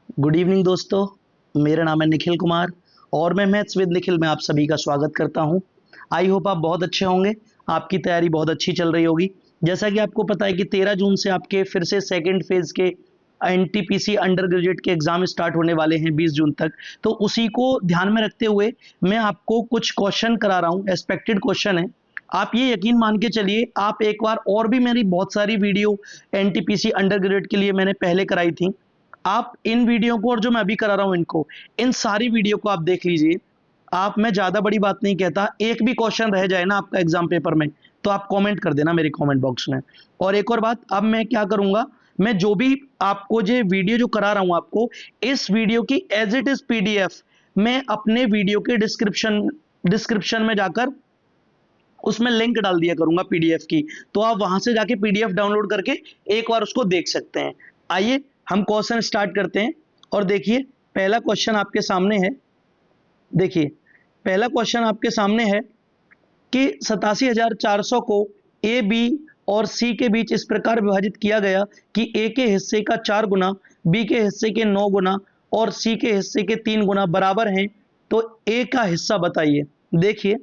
Good evening दोस्तों। मेरा नाम है निखिल कुमार और मैं मैथ्स विद निखिल में आप सभी का स्वागत करता हूं। आई होप आप बहुत अच्छे होंगे। आपकी तैयारी बहुत अच्छी चल रही होगी। जैसा कि आपको पता है कि 13 जून से आपके फिर से सेकंड फेज के एनटीपीसी अंडर ग्रेजुएट के एग्जाम स्टार्ट होने वाले हैं 20 जून तक। तो उसी को ध्यान में रखते हुए मैं आपको कुछ क्वेश्चन करा रहा हूँ। एक्सपेक्टेड क्वेश्चन है। आप ये यकीन मान के चलिए, आप एक बार और भी मेरी बहुत सारी वीडियो एनटीपीसी अंडर ग्रेजुएट के लिए मैंने पहले कराई थी। आप इन वीडियो को और जो मैं अभी करा रहा हूं इनको, इन सारी वीडियो को आप देख लीजिए। आप, मैं ज्यादा बड़ी बात नहीं कहता, एक भी क्वेश्चन रह जाए ना आपका एग्जाम पेपर में तो आप कमेंट कर देना मेरे कमेंट बॉक्स में। और एक और बात, अब मैं क्या करूंगा, मैं जो भी आपको जो वीडियो जो करा रहा हूं आपको, इस वीडियो की एज इट इज पीडीएफ मैं अपने वीडियो के डिस्क्रिप्शन में जाकर उसमें लिंक डाल दिया करूंगा पीडीएफ की। तो आप वहां से जाके पीडीएफ डाउनलोड करके एक बार उसको देख सकते हैं। आइए हम क्वेश्चन स्टार्ट करते हैं। और देखिए, पहला क्वेश्चन आपके सामने है। देखिए, पहला क्वेश्चन आपके सामने है कि 87,400 को ए, बी और सी के बीच इस प्रकार विभाजित किया गया कि ए के हिस्से का 4 गुना, बी के हिस्से के 9 गुना और सी के हिस्से के 3 गुना बराबर हैं। तो ए का हिस्सा बताइए। देखिए,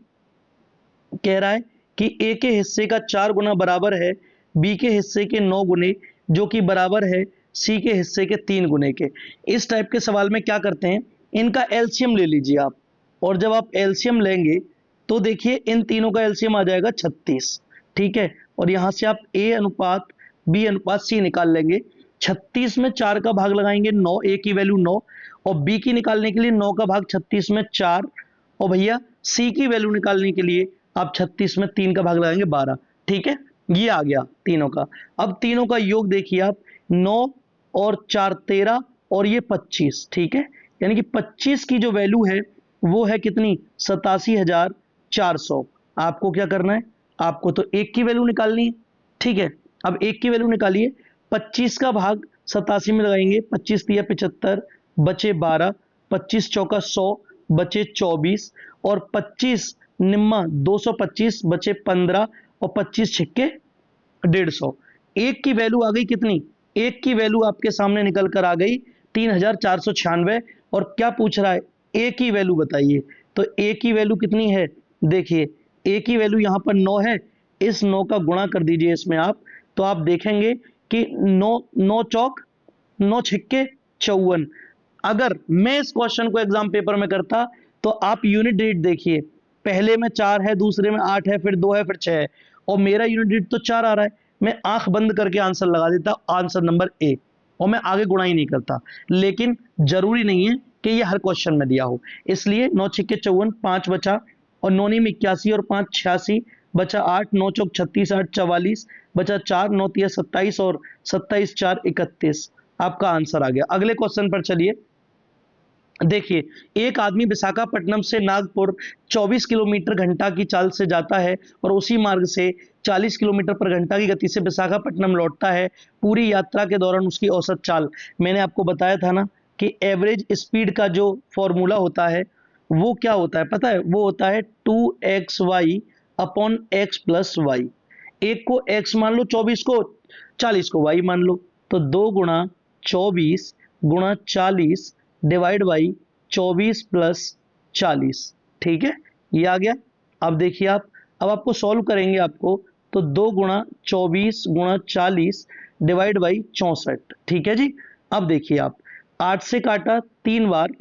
कह रहा है कि ए के हिस्से का 4 गुना बराबर है बी के हिस्से के 9 गुने, जो कि बराबर है सी के हिस्से के 3 गुने के। इस टाइप के सवाल में क्या करते हैं, इनका एलसीएम ले लीजिए आप। और जब आप एलसीएम लेंगे तो देखिए इन तीनों का एलसीएम आ जाएगा 36। ठीक है। और यहां से आप ए अनुपात बी अनुपात सी निकाल लेंगे। 36 में 4 का भाग लगाएंगे 9, ए की वैल्यू 9, और बी की निकालने के लिए 9 का भाग 36 में 4, और भैया सी की वैल्यू निकालने के लिए आप 36 में 3 का भाग लगाएंगे 12। ठीक है, ये आ गया तीनों का। अब तीनों का योग देखिए आप, 9 और 4 13 और ये 25। ठीक है, यानी कि 25 की जो वैल्यू है वो है कितनी, 87,400। आपको क्या करना है, आपको तो एक की वैल्यू निकालनी है। ठीक है, अब एक की वैल्यू निकालिए। 25 का भाग 87 में लगाएंगे, 25 तिया 75, बचे 12, 25 चौका 100, बचे 24, और 25 निम्मा 225, बचे 15, और 25 छिक्के 150। एक की वैल्यू आ गई कितनी, एक की वैल्यू आपके सामने निकल कर आ गई 3,496। और क्या पूछ रहा है, ए की वैल्यू बताइए। तो ए की वैल्यू कितनी है, देखिए ए की वैल्यू यहां पर 9 है। इस 9 का गुणा कर दीजिए इसमें आप, तो आप देखेंगे कि 9 9 चौक 9 छिक्के 54। अगर मैं इस क्वेश्चन को एग्जाम पेपर में करता तो आप यूनिट डिजिट देखिए, पहले में 4 है, दूसरे में 8 है, फिर 2 है, फिर 6 है, और मेरा यूनिट डिजिट तो 4 आ रहा है। मैं आंख बंद करके आंसर लगा देता, आंसर नंबर ए, और मैं आगे गुणा ही नहीं करता। लेकिन जरूरी नहीं है कि ये हर क्वेश्चन में दिया हो, इसलिए 9 छिक्के 54, 5 बचा, और 9 नीम 81 और 5 86, बचा 8, 9 चौक 36, 8 44, बचा 4, 9 तिया 27 और 27 4 31। आपका आंसर आ गया। अगले क्वेश्चन पर चलिए। देखिए, एक आदमी विशाखापट्टनम से नागपुर 24 किलोमीटर घंटा की चाल से जाता है और उसी मार्ग से 40 किलोमीटर पर घंटा की गति से विशाखापट्टनम लौटता है। पूरी यात्रा के दौरान उसकी औसत चाल, मैंने आपको बताया था ना कि एवरेज स्पीड का जो फॉर्मूला होता है वो क्या होता है पता है, वो होता है 2xy upon x plus Y. एक को x मान लो, 24 को 40 को y मान लो, तो 2 गुणा 24 गुणा 40 डिवाइड बाई 24 प्लस 40। ठीक है, ये आ गया। अब देखिए आप, अब आपको सॉल्व करेंगे आपको, तो 2 गुणा 24 गुणा 40 डिवाइड बाई 64। ठीक है जी। अब देखिए आप, 8 से काटा 3 बार,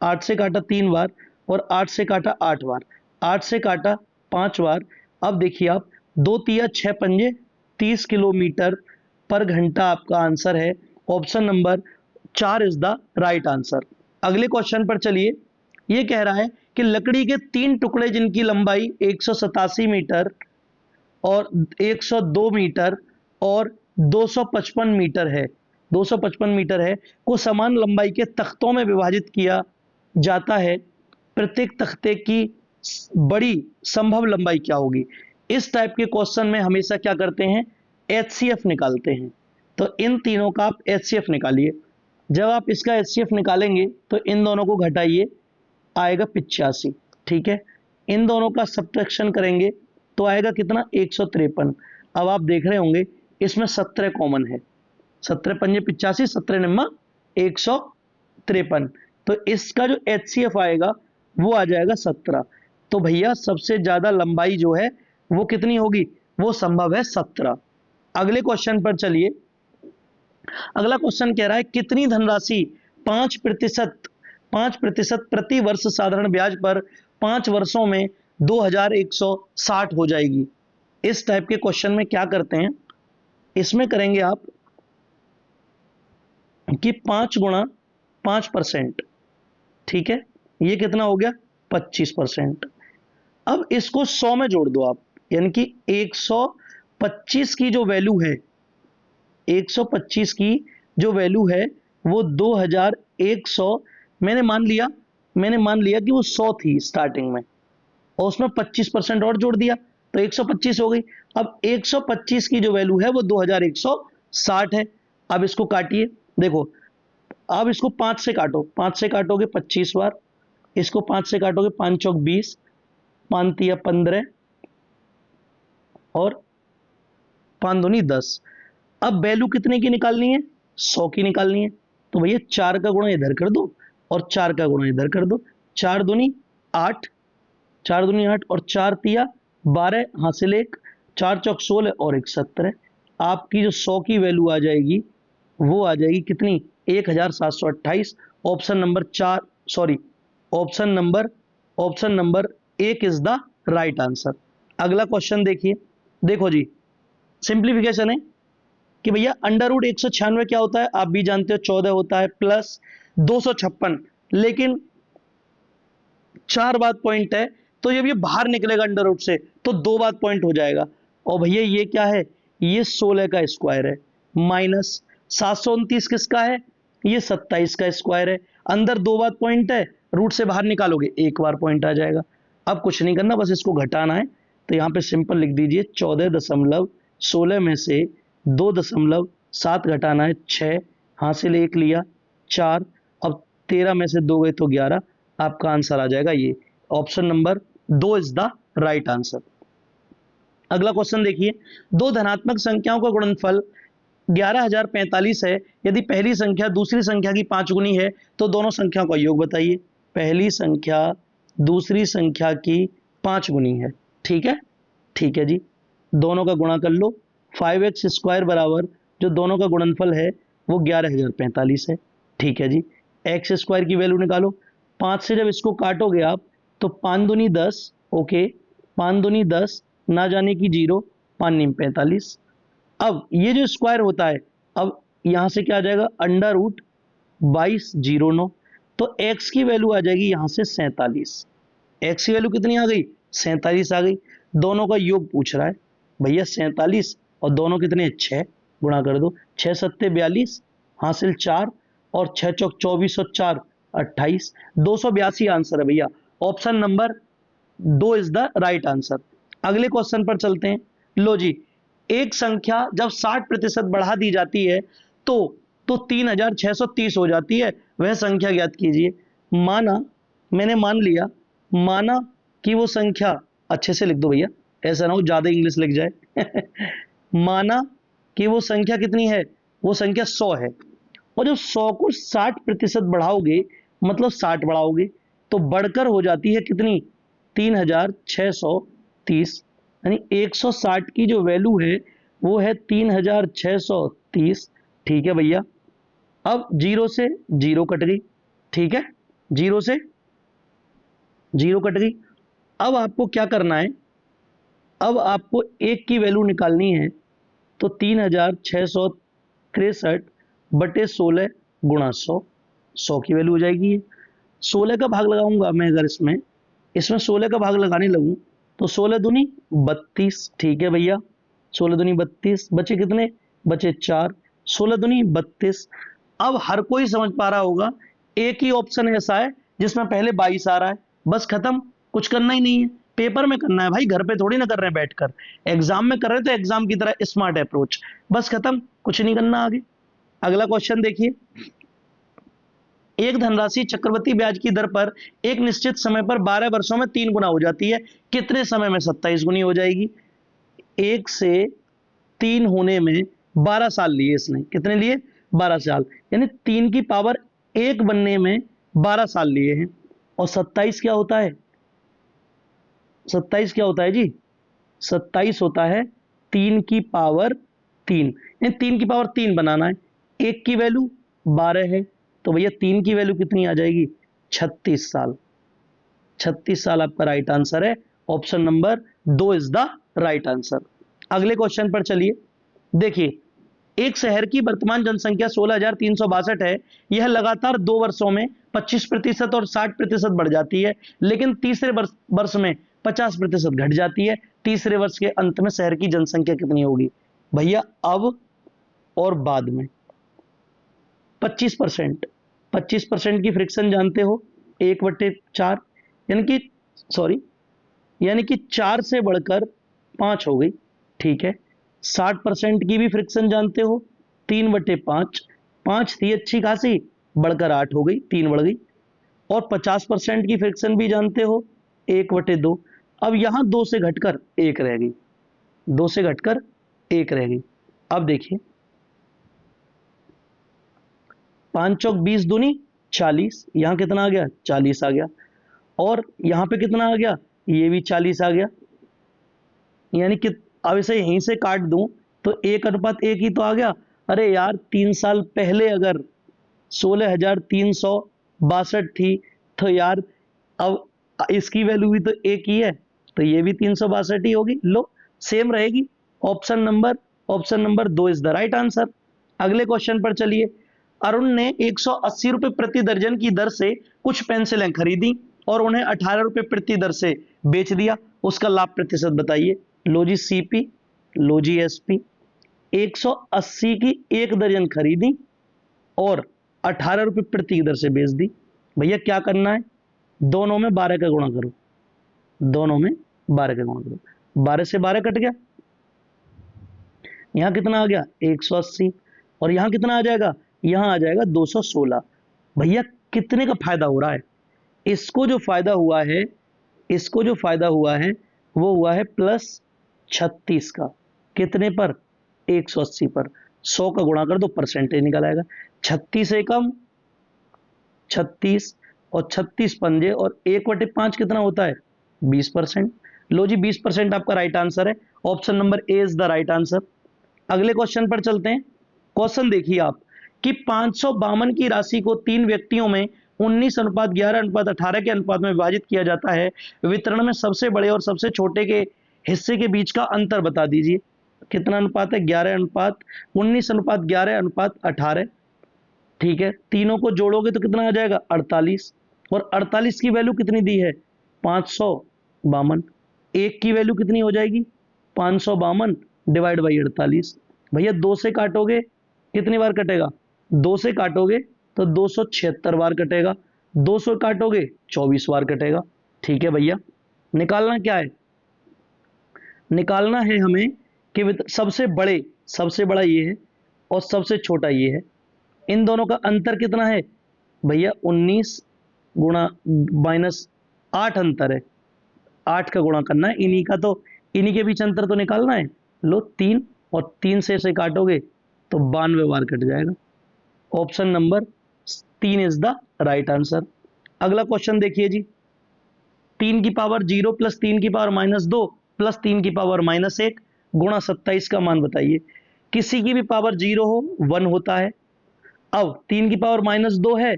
8 से काटा 3 बार, और 8 से काटा 8 बार, 8 से काटा 5 बार। अब देखिए आप, 2 तिया 6 पंजे 30 किलोमीटर पर घंटा आपका आंसर है। Option number 4 is the right answer. अगले क्वेश्चन पर चलिए। यह कह रहा है कि लकड़ी के 3 टुकड़े जिनकी लंबाई 187 मीटर और 102 मीटर और 255 मीटर है, 255 मीटर है, को समान लंबाई के तख्तों में विभाजित किया जाता है। प्रत्येक तख्ते की बड़ी संभव लंबाई क्या होगी। इस टाइप के क्वेश्चन में हमेशा क्या करते हैं, एचसीएफ निकालते हैं। तो इन तीनों का आप एचसीएफ निकालिए। जब आप इसका एचसीएफ निकालेंगे तो इन दोनों को घटाइए, आएगा 85। ठीक है, इन दोनों का सब्ट्रैक्शन करेंगे तो आएगा कितना, 153। अब आप देख रहे होंगे इसमें 17 कॉमन है, 17 पंजे 85, 17 निम्मा 53, तो इसका जो HCF आएगा वो आ जाएगा 17। तो भैया सबसे ज्यादा लंबाई जो है वो कितनी होगी, वो संभव है 17। अगले क्वेश्चन पर चलिए। अगला क्वेश्चन कह रहा है कितनी धनराशि 5% 5% प्रति वर्ष साधारण ब्याज पर 5 वर्षों में 2160 हो जाएगी। इस टाइप के क्वेश्चन में क्या करते हैं, इसमें करेंगे आप कि 5 गुणा 5%, ठीक है, ये कितना हो गया 25%। अब इसको 100 में जोड़ दो आप, यानी कि 125 की जो वैल्यू है, 125 की जो वैल्यू है वो 2100, मैंने मान लिया कि वो 100 थी स्टार्टिंग में, और उसमें 25% और जोड़ दिया तो 125 हो गई। अब 125 की जो वैल्यू है वो 2160 है। अब इसको काटिए, देखो अब इसको 5 से काटो, 5 से काटोगे 25 बार, इसको 5 से काटोगे 5 चौक 20, 5 तिया 15 और 5 दूनी 10। अब वैल्यू कितने की निकालनी है, 100 की निकालनी है। तो भैया 4 का गुणा इधर कर दो और 4 का गुणा इधर कर दो, 4 दूनी 8, 4 दूनी 8 और 4 तिया 12, हासिल 1, 4 चौक 16 और 1 17। आपकी जो 100 की वैल्यू आ जाएगी वो आ जाएगी कितनी, 1728। Option number 4, sorry, option number 1 is the right answer. अगला क्वेश्चन देखिए, देखो जी, सिंप्लीफिकेशन है कि भैया अंडर रूट 196 क्या होता है, आप भी जानते हो 14 होता है, प्लस 256, लेकिन 4 बात पॉइंट है, तो जब ये बाहर निकलेगा अंडर रूट से तो 2 बात पॉइंट हो जाएगा। और भैया ये क्या है, ये 16 का स्क्वायर है, माइनस 729 किसका है, ये 27 का स्क्वायर है। अंदर 2 बात पॉइंट है, रूट से बाहर निकालोगे 1 बार पॉइंट आ जाएगा। अब कुछ नहीं करना, बस इसको घटाना है। तो यहाँ पे सिंपल लिख दीजिए 14.16 में से 2.7 घटाना है 6, हासिल 1 लिया 4, अब 13 में से 2 गए तो 11। आपका आंसर आ जाएगा ये, option number 2 is the right answer. अगला क्वेश्चन देखिए, दो धनात्मक संख्याओं का गुणनफल 11045 है, यदि पहली संख्या दूसरी संख्या की 5 गुनी है तो दोनों संख्याओं का योग बताइए। पहली संख्या दूसरी संख्या की 5 गुनी है, ठीक है जी, दोनों का गुणा कर लो। 5x स्क्वायर बराबर जो दोनों का गुणनफल है वो 11045 है, ठीक है जी। एक्स स्क्वायर की वैल्यू निकालो, 5 से जब इसको काटोगे आप तो 5 दूनी 10, ओके, 5 दूनी 10, ना जाने की 0, 5 नीम 45। अब ये जो स्क्वायर होता है, अब यहां से क्या आ जाएगा, अंडर रूट 2209, तो x की वैल्यू आ जाएगी यहां से 47। x की वैल्यू कितनी आ गई, 47 आ गई। दोनों का योग पूछ रहा है भैया, 47 और दोनों कितने 6, गुणा कर दो, 6 सत्ते 42, हासिल 4 और 6 चौक 24 और 4 28, 282 आंसर है भैया। Option number 2 is the right answer. अगले क्वेश्चन पर चलते हैं। लो जी, एक संख्या जब 60% बढ़ा दी जाती है तो 3630 हो जाती है, वह संख्या ज्ञात कीजिए। मैंने माना कि वो संख्या, अच्छे से लिख दो भैया, ऐसा ना हो ज्यादा इंग्लिश लिख जाए माना कि वो संख्या कितनी है, वो संख्या 100 है, और जब 100 को 60% बढ़ाओगे, मतलब 60 बढ़ाओगे, तो बढ़कर हो जाती है कितनी, 3630, यानी 160 की जो वैल्यू है वो है 3630, ठीक है भैया। अब 0 से 0 कट गई, ठीक है, 0 से 0 कट गई। अब आपको क्या करना है, अब आपको 1 की वैल्यू निकालनी है, तो 3663 बटे 16 गुणा 100, 100 की वैल्यू हो जाएगी। 16 का भाग लगाऊंगा मैं, अगर इसमें 16 का भाग लगाने लगूं तो 16 दूनी 32, ठीक है भैया, 16 दूनी 32, बचे कितने, बचे 4, 16 दूनी 32। अब हर कोई समझ पा रहा होगा, एक ही ऑप्शन ऐसा है जिसमें पहले 22 आ रहा है, बस खत्म, कुछ करना ही नहीं है। पेपर में करना है भाई, घर पे थोड़ी ना कर रहे हैं बैठकर, एग्जाम में कर रहे हैं तो एग्जाम की तरह स्मार्ट अप्रोच, बस खत्म, कुछ नहीं करना आगे। अगला क्वेश्चन देखिए, एक धनराशि चक्रवृद्धि ब्याज की दर पर एक निश्चित समय पर 12 वर्षों में 3 गुना हो जाती है, कितने समय में 27 गुनी हो जाएगी। 1 से 3 होने में 12 साल लिए इसने, कितने लिए, 12 साल, यानी 3 की पावर एक बनने में 12 साल लिए हैं। और 27 क्या होता है? 27 क्या होता है जी? 27 होता है 3 की पावर 3। 3 की पावर 3 बनाना है। एक की वैल्यू 12 है, तो भैया 3 की वैल्यू कितनी आ जाएगी? 36 साल। 36 साल आपका राइट आंसर है। Option number 2 is the right answer. अगले क्वेश्चन पर चलिए। देखिए, एक शहर की वर्तमान जनसंख्या 16,362 है। यह लगातार 2 वर्षों में 25% और 60% बढ़ जाती है, लेकिन तीसरे वर्ष में 50% घट जाती है। तीसरे वर्ष के अंत में शहर की जनसंख्या कितनी होगी? भैया अब और बाद में 25%। 25% की फ्रिक्शन जानते हो, 1/4, यानी कि सॉरी, यानी कि 4 से बढ़कर 5 हो गई। ठीक है। 60% की भी फ्रिक्शन जानते हो, 3/5। 5 थी अच्छी खासी, बढ़कर 8 हो गई, 3 बढ़ गई। और 50% की फ्रिक्शन भी जानते हो, 1/2। अब यहां 2 से घटकर 1 रह गई, 2 से घटकर 1 रह गई। अब देखिए, 5 चौक 20 दूनी 40, यहां कितना आ गया? 40 आ गया। और यहां पे कितना आ गया? ये भी 40 आ गया। यानी कि अब इसे यहीं से काट दूं तो 1/1 ही तो आ गया। अरे यार, 3 साल पहले अगर 16,362 थी, तो यार अब इसकी वैल्यू भी तो 1 ही है, तो ये भी 362 ही होगी। लो, सेम रहेगी। Option number 2 is the right answer. अगले क्वेश्चन पर चलिए। अरुण ने 180 रुपए प्रति दर्जन की दर से कुछ पेंसिलें खरीदी और उन्हें 18 रुपए प्रति दर से बेच दिया। उसका लाभ प्रतिशत बताइए। लो जी सीपी, लो जी एसपी। 180 की एक दर्जन खरीदी और 18 रुपए प्रति दर से बेच दी। भैया क्या करना है? दोनों में 12 का गुणा करो, दोनों में 12 का गुणा करो। 12 से 12 कट गया, यहां कितना आ गया? 180। और यहां कितना आ जाएगा? यहां आ जाएगा 216। भैया कितने का फायदा हो रहा है? इसको जो फायदा हुआ है, इसको जो फायदा हुआ है वो हुआ है +36 का। कितने पर? 180 पर। 100 का गुणा कर दो, परसेंटेज निकल आएगा। 36 एकम 36, और 36 पंजे, और 1/5 कितना होता है? 20%। लो जी, 20% आपका राइट आंसर है। Option number A is the right answer. अगले क्वेश्चन पर चलते हैं। क्वेश्चन देखिए आप, कि 552 की राशि को 3 व्यक्तियों में 19:11:18 के अनुपात में विभाजित किया जाता है। वितरण में सबसे बड़े और सबसे छोटे के हिस्से के बीच का अंतर बता दीजिए। कितना अनुपात है? 11:19:11:18। ठीक है, तीनों को जोड़ोगे तो कितना आ जाएगा? 48। और 48 की वैल्यू कितनी दी है? 552। एक की वैल्यू कितनी हो जाएगी? 552 डिवाइड बाई 48। भैया 2 से काटोगे कितनी बार कटेगा? 2 से काटोगे तो 276 बार कटेगा। 2 से काटोगे 24 बार कटेगा। ठीक है भैया, निकालना क्या है? निकालना है हमें कि सबसे बड़ा ये है और सबसे छोटा ये है। इन दोनों का अंतर कितना है? भैया 19 गुणा -8 अंतर है। 8 का गुणा करना है इन्हीं का, तो इन्हीं के बीच अंतर तो निकालना है। लो 3, और 3 से काटोगे तो 92 बार कट जाएगा। Option number 3 is the right answer. अगला क्वेश्चन देखिए जी। 3 की पावर 0 प्लस 3 की पावर -2 प्लस 3 की पावर -1 गुणा 27 का मान बताइए। किसी की भी पावर 0 हो 1 होता है। अब 3 की पावर -2 है,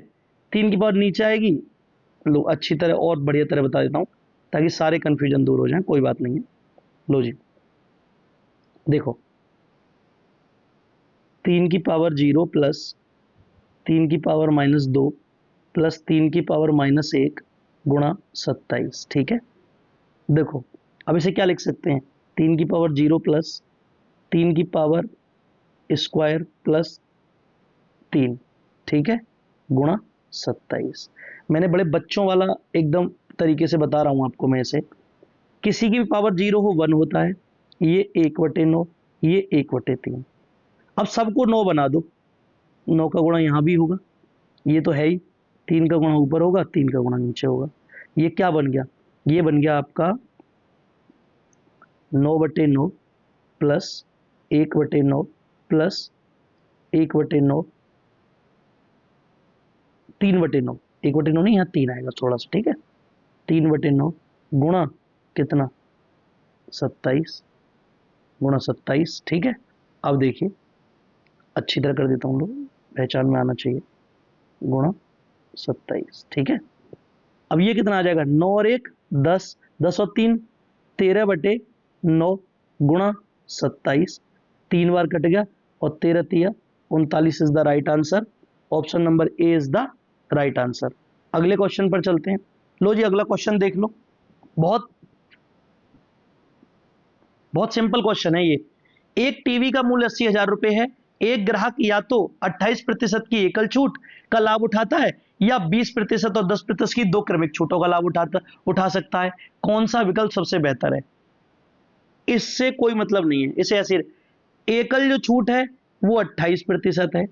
3 की पावर नीचे आएगी। लो अच्छी तरह और बढ़िया तरह बता देता हूं ताकि सारे कंफ्यूजन दूर हो जाए, कोई बात नहीं है। लो जी, देखो, 3 की पावर 0 प्लस 3 की पावर -2 प्लस 3 की पावर -1 गुणा 27। ठीक है, देखो अब इसे क्या लिख सकते हैं? 3 की पावर 0 प्लस 3 की पावर² प्लस 3। ठीक है, गुणा 27। मैंने बड़े बच्चों वाला एकदम तरीके से बता रहा हूं आपको मैं इसे। किसी की भी पावर 0 हो 1 होता है। ये 1/9, ये 1/3। अब सबको 9 बना दो। 9 का गुणा यहां भी होगा, ये तो है ही। 3 का गुणा ऊपर होगा, 3 का गुणा नीचे होगा। ये क्या बन गया? ये बन गया आपका 9/9 प्लस 1/9 प्लस 1/9 3/9, 1/9 नहीं, यहाँ 3 आएगा थोड़ा सा, ठीक है। 3/9 गुणा कितना 27 गुणा 27, ठीक है। अब देखिए अच्छी तरह कर देता हूँ, लोग पहचान में आना चाहिए, गुणा 27, ठीक है। अब ये कितना आ जाएगा, 9 और 1 10, 10 और 3 13/9 गुणा 27, 3 बार कट गया और 13 तिया 39 is the right answer. Option number A is the right answer. अगले क्वेश्चन पर चलते हैं। लो जी अगला क्वेश्चन देख लो, बहुत बहुत सिंपल क्वेश्चन है ये। एक टीवी का मूल्य 80,000 रुपए है। एक ग्राहक या तो 28% की एकल छूट का लाभ उठाता है या 20% और 10% की दो क्रमिक छूटों का लाभ उठा सकता है। कौन सा विकल्प सबसे बेहतर है? इससे कोई मतलब नहीं है, इसे ऐसे एकल जो छूट है वो 28% है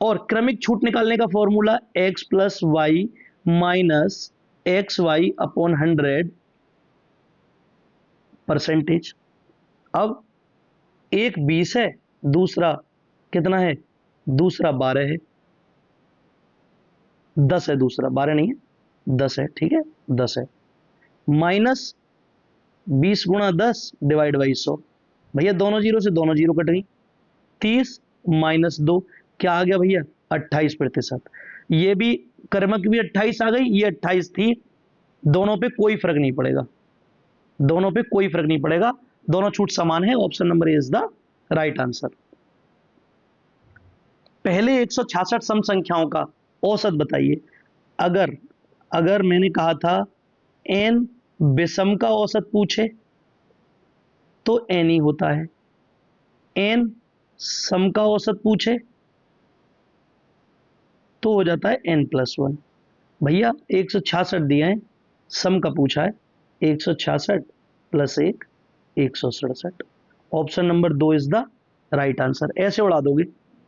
और क्रमिक छूट निकालने का formula x plus y minus x y upon 100%। अब एक 20 है, दूसरा कितना है, दूसरा 12 है, 10 है, दूसरा 12 नहीं है 10 है, ठीक है 10 है। माइनस 20 गुणा 10 डिवाइड बाई 100, भैया दोनों जीरो से दोनों जीरो कट गई। 30 माइनस 2 क्या आ गया भैया 28%। ये भी कर्मक भी 28 आ गई, ये 28 थी। दोनों पे कोई फर्क नहीं पड़ेगा, दोनों पे कोई फर्क नहीं पड़ेगा, दोनों छूट समान है। Option number A is the right answer. पहले 166 सम संख्याओं का औसत बताइए। अगर अगर मैंने कहा था n विषम का औसत पूछे तो n ही होता है, n सम का औसत पूछे तो हो जाता है n+1। भैया 166 दिए हैं, सम का पूछा है, 166 + 1 167। Option number 2 is the right answer. ऐसे उड़ा दोगे,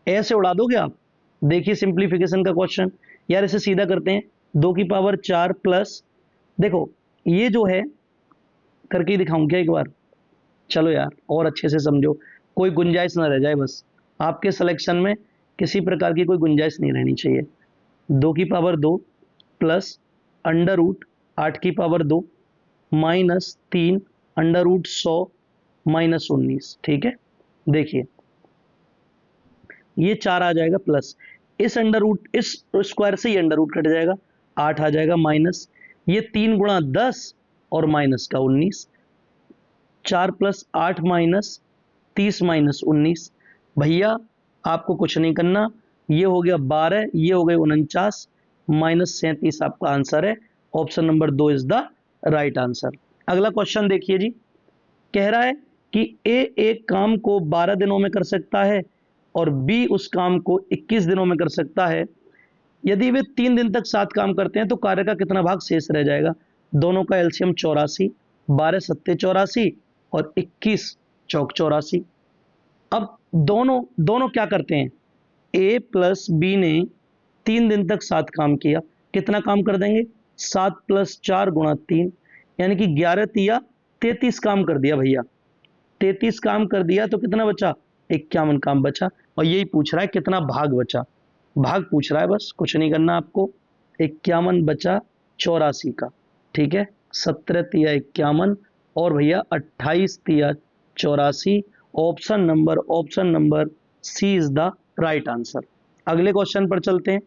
ऐसे उड़ा दोगे आप। देखिए सिंप्लीफिकेशन का क्वेश्चन, यार इसे सीधा करते हैं। 2 की पावर 4 प्लस, देखो ये जो है करके दिखाऊं क्या एक बार? चलो यार और अच्छे से समझो, कोई गुंजाइश ना रह जाए, बस आपके सिलेक्शन में किसी प्रकार की कोई गुंजाइश नहीं रहनी चाहिए। 2 की पावर 2 प्लस √8 की पावर 2 माइनस 3 √100 माइनस 19, ठीक है। देखिए ये 4 आ जाएगा प्लस, इस इस स्क्वायर से ये अंडर रूट कट जाएगा, 8 आ जाएगा माइनस, ये 3 गुणा 10 और माइनस का 19, 4 + 8 माइनस 30 माइनस 19। भैया आपको कुछ नहीं करना, ये हो गया 12, ये हो गए 49 माइनस 37 आपका आंसर है। Option number 2 is the right answer. अगला क्वेश्चन देखिए जी, कह रहा है कि ए एक काम को 12 दिनों में कर सकता है और बी उस काम को 21 दिनों में कर सकता है। यदि वे 3 दिन तक साथ काम करते हैं तो कार्य का कितना भाग शेष रह जाएगा? दोनों का एलसीएम 84, 12 सत्ते 84 और 21 चौक 84। अब दोनों दोनों क्या करते हैं, ए प्लस बी ने 3 दिन तक साथ काम किया, कितना काम कर देंगे, 7 + 4 गुणा 3, यानी कि 11 तिया 33 काम कर दिया भैया। 33 काम कर दिया तो कितना बचा, 51 काम बचा। और यही पूछ रहा है कितना भाग बचा, भाग पूछ रहा है, बस कुछ नहीं करना आपको। 51 बचा 84 का, ठीक है। 17 तिया 51 और भैया 28 तिया 84। Option number C is the right answer. अगले क्वेश्चन पर चलते हैं।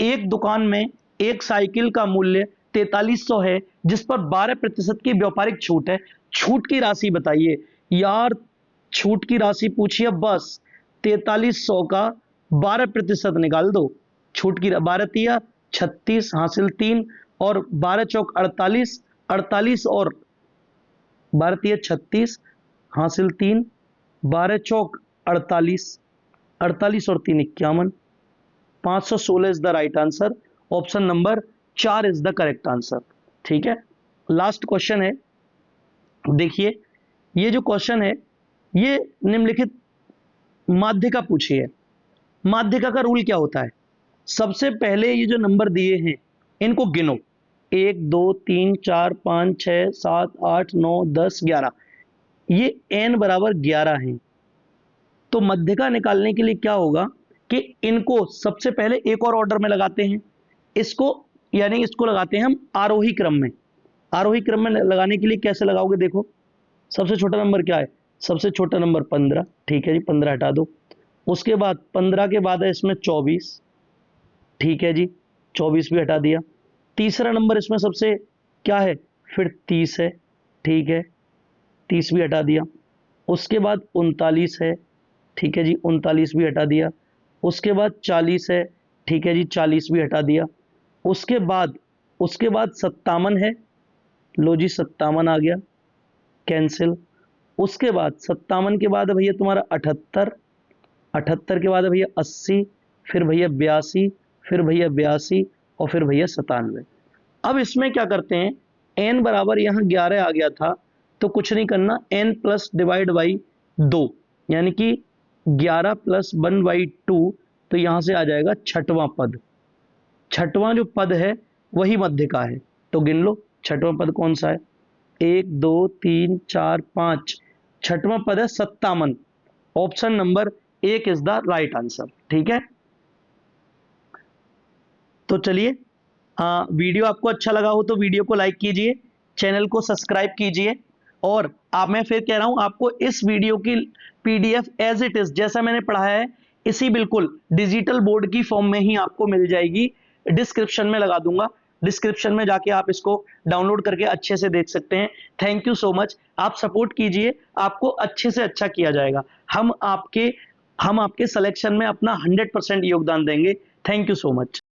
एक दुकान में एक साइकिल का मूल्य 4300 है जिस पर 12% की व्यापारिक छूट है। छूट की राशि बताइए। यार छूट की राशि पूछिए, बस 4300 का 12% निकाल दो। छूट की 12 तिया 36 हासिल 3 और 12 चौक 48, 48 और 12 तिया 36 हासिल 3, 12 चौक 48, 48 और 3 51, 516 is the right answer. Option number 4 is the correct answer, ठीक है। लास्ट क्वेश्चन है, देखिए ये जो क्वेश्चन है ये निम्नलिखित माध्यिका पूछी है। माध्यिका का रूल क्या होता है? सबसे पहले ये जो नंबर दिए हैं इनको गिनो, 1 2 3 4 5 6 7 8 9 10 11, ये n बराबर 11 है। तो मध्यिका निकालने के लिए क्या होगा कि इनको सबसे पहले एक और ऑर्डर में लगाते हैं, इसको यानी इसको लगाते हैं हम आरोही क्रम में। आरोही क्रम में लगाने के लिए कैसे लगाओगे, देखो सबसे छोटा नंबर क्या है, सबसे छोटा नंबर 15, ठीक है जी 15 हटा दो। उसके बाद 15 के बाद है इसमें 24, ठीक है जी 24 भी हटा दिया। तीसरा नंबर इसमें सबसे क्या है, फिर 30 है, ठीक है 30 भी हटा दिया। उसके बाद 39 है, ठीक है जी 39 भी हटा दिया। उसके बाद 40 है, ठीक है जी 40 भी हटा दिया। उसके बाद 57 है, लो जी 57 आ गया, कैंसिल। उसके बाद 57 के बाद है भैया तुम्हारा 78, 78 के बाद है भैया 80, फिर भैया 82, फिर भैया 82 और फिर भैया 97। अब इसमें क्या करते हैं, n बराबर यहाँ 11 आ गया था, तो कुछ नहीं करना, n प्लस डिवाइड बाई 2, यानी कि 11 प्लस 1/2, तो यहाँ से आ जाएगा छठवां पद। छठवां जो पद है वही मध्य का है, तो गिन लो छठवां पद कौन सा है, 1 2 3 4 5, छठवां पद है 57। Option number 1 is the right answer, ठीक है। तो चलिए, वीडियो आपको अच्छा लगा हो तो वीडियो को लाइक कीजिए, चैनल को सब्सक्राइब कीजिए, और मैं फिर कह रहा हूं आपको इस वीडियो की पीडीएफ एज इट इज जैसा मैंने पढ़ाया है इसी बिल्कुल डिजिटल बोर्ड की फॉर्म में ही आपको मिल जाएगी, डिस्क्रिप्शन में लगा दूंगा, डिस्क्रिप्शन में जाके आप इसको डाउनलोड करके अच्छे से देख सकते हैं। थैंक यू सो मच, आप सपोर्ट कीजिए, आपको अच्छे से अच्छा किया जाएगा। हम आपके सिलेक्शन में अपना 100% योगदान देंगे। Thank you so much.